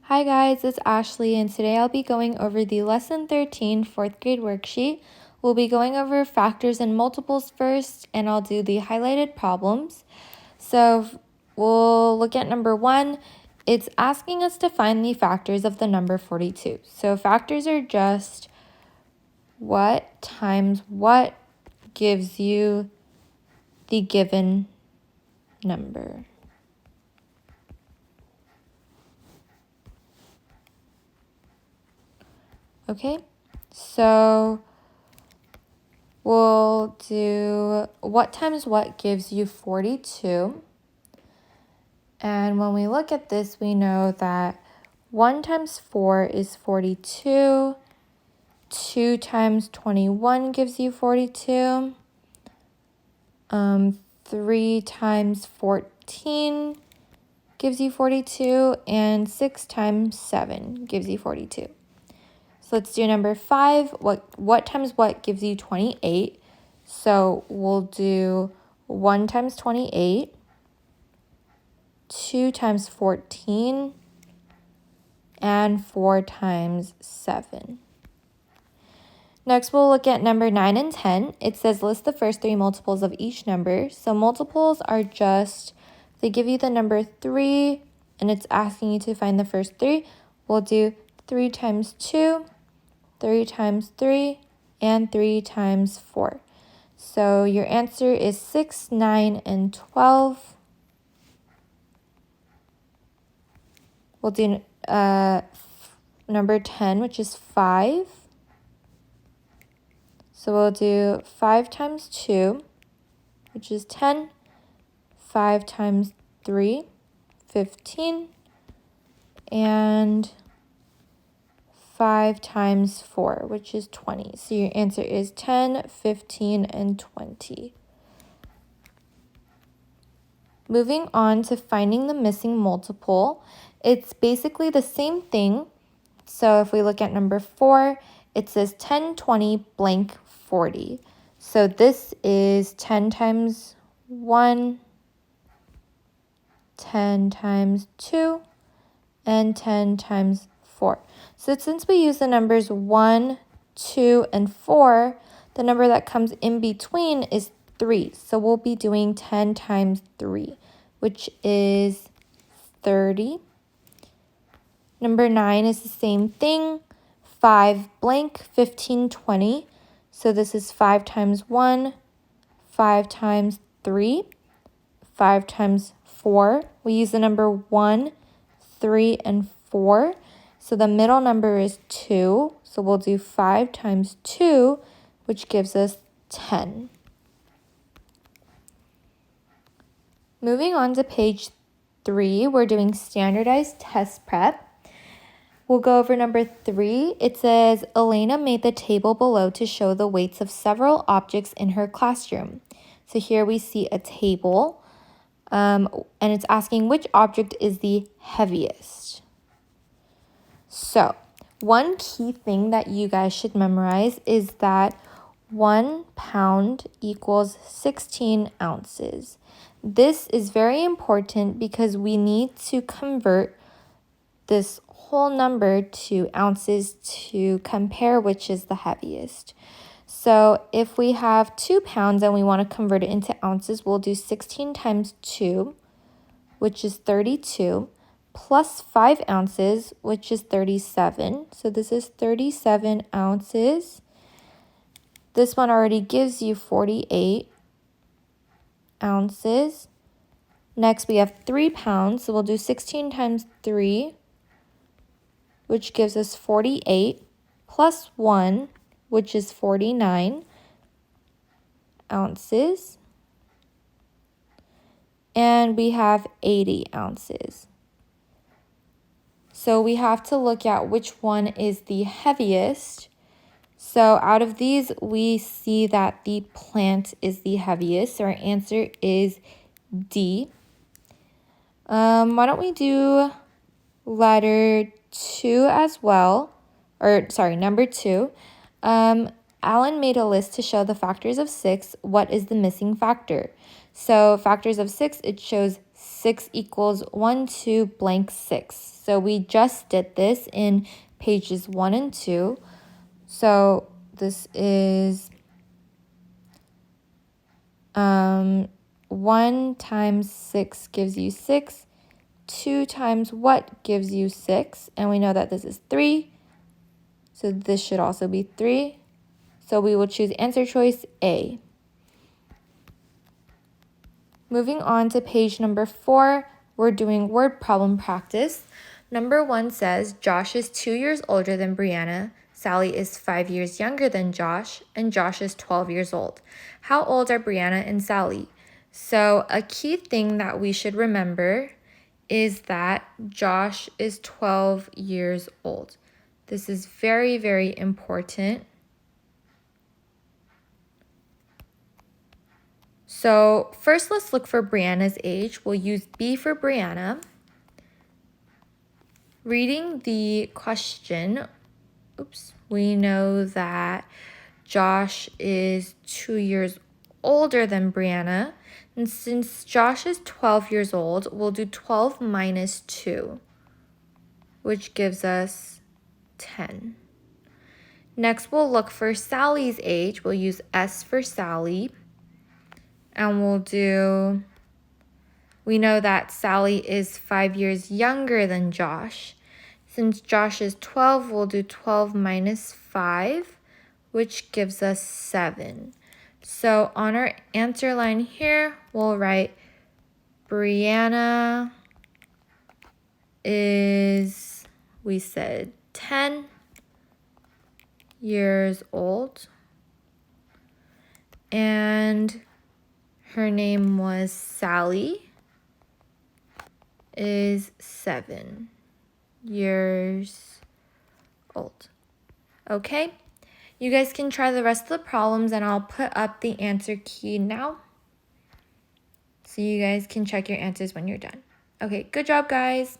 Hi guys, it's Ashley, and today I'll be going over the Lesson 13 4th grade worksheet. We'll be going over factors and multiples first, and I'll do the highlighted problems. So we'll look at number 1. It's asking us to find the factors of the number 42. So factors are just what times what gives you the given number. Okay, so we'll do what times what gives you 42. And when we look at this, we know that 1 times 4 is 42. 2 times 21 gives you 42. 3 times 14 gives you 42. And 6 times 7 gives you 42. So let's do number 5. What times what gives you 28? So we'll do 1 times 28, 2 times 14, and 4 times 7. Next, we'll look at number 9 and 10. It says list the first 3 multiples of each number. So multiples are just, they give you the number 3, and it's asking you to find the first 3. We'll do 3 times 2, 3 times 3, and 3 times 4. So your answer is 6, 9, and 12. We'll do number 10, which is 5. So we'll do 5 times 2, which is 10. 5 times 3, 15. And 5 times 4, which is 20. So your answer is 10, 15, and 20. Moving on to finding the missing multiple, it's basically the same thing. So if we look at number 4, it says 10, 20, blank, 40. So this is 10 times 1, 10 times 2, and 10 times 4. So since we use the numbers 1, 2, and 4, the number that comes in between is 3. So we'll be doing 10 times 3, which is 30. Number 9 is the same thing. 5 blank, 15, 20. So this is 5 times 1, 5 times 3, 5 times 4. We use the number 1, 3, and 4. So the middle number is 2. So we'll do 5 times 2, which gives us 10. Moving on to page 3, we're doing standardized test prep. We'll go over number 3. It says, Elena made the table below to show the weights of several objects in her classroom. So here we see a table, and it's asking which object is the heaviest. So one key thing that you guys should memorize is that 1 pound equals 16 ounces. This is very important because we need to convert this whole number to ounces to compare which is the heaviest. So if we have 2 pounds and we want to convert it into ounces, we'll do 16 times 2, which is 32, plus 5 ounces, which is 37. So this is 37 ounces. This one already gives you 48 ounces. Next, we have 3 pounds, so we'll do 16 times 3, which gives us 48, plus 1, which is 49 ounces. And we have 80 ounces. So we have to look at which one is the heaviest. So out of these, we see that the plant is the heaviest. So our answer is D. Why don't we do letter 2 as well? Or sorry, number 2. Alan made a list to show the factors of 6. What is the missing factor? So factors of 6, it shows 6 equals 1, 2, blank 6. So we just did this in pages 1 and 2. So this is 1 times 6 gives you 6. 2 times what gives you 6? And we know that this is 3. So this should also be 3. So we will choose answer choice A. Moving on to page number 4, we're doing word problem practice. Number 1 says, Josh is 2 years older than Brianna, Sally is 5 years younger than Josh, and Josh is 12 years old. How old are Brianna and Sally? So a key thing that we should remember is that Josh is 12 years old. This is very, very important. So first, let's look for Brianna's age. We'll use B for Brianna. Reading the question, we know that Josh is 2 years older than Brianna. And since Josh is 12 years old, we'll do 12 minus 2, which gives us 10. Next, we'll look for Sally's age. We'll use S for Sally. And we know that Sally is 5 years younger than Josh. Since Josh is 12, we'll do 12 minus 5, which gives us 7. So on our answer line here, we'll write Brianna is, we said 10 years old. And her name was Sally, is 7 years old. Okay, you guys can try the rest of the problems and I'll put up the answer key now so you guys can check your answers when you're done. Okay, good job, guys.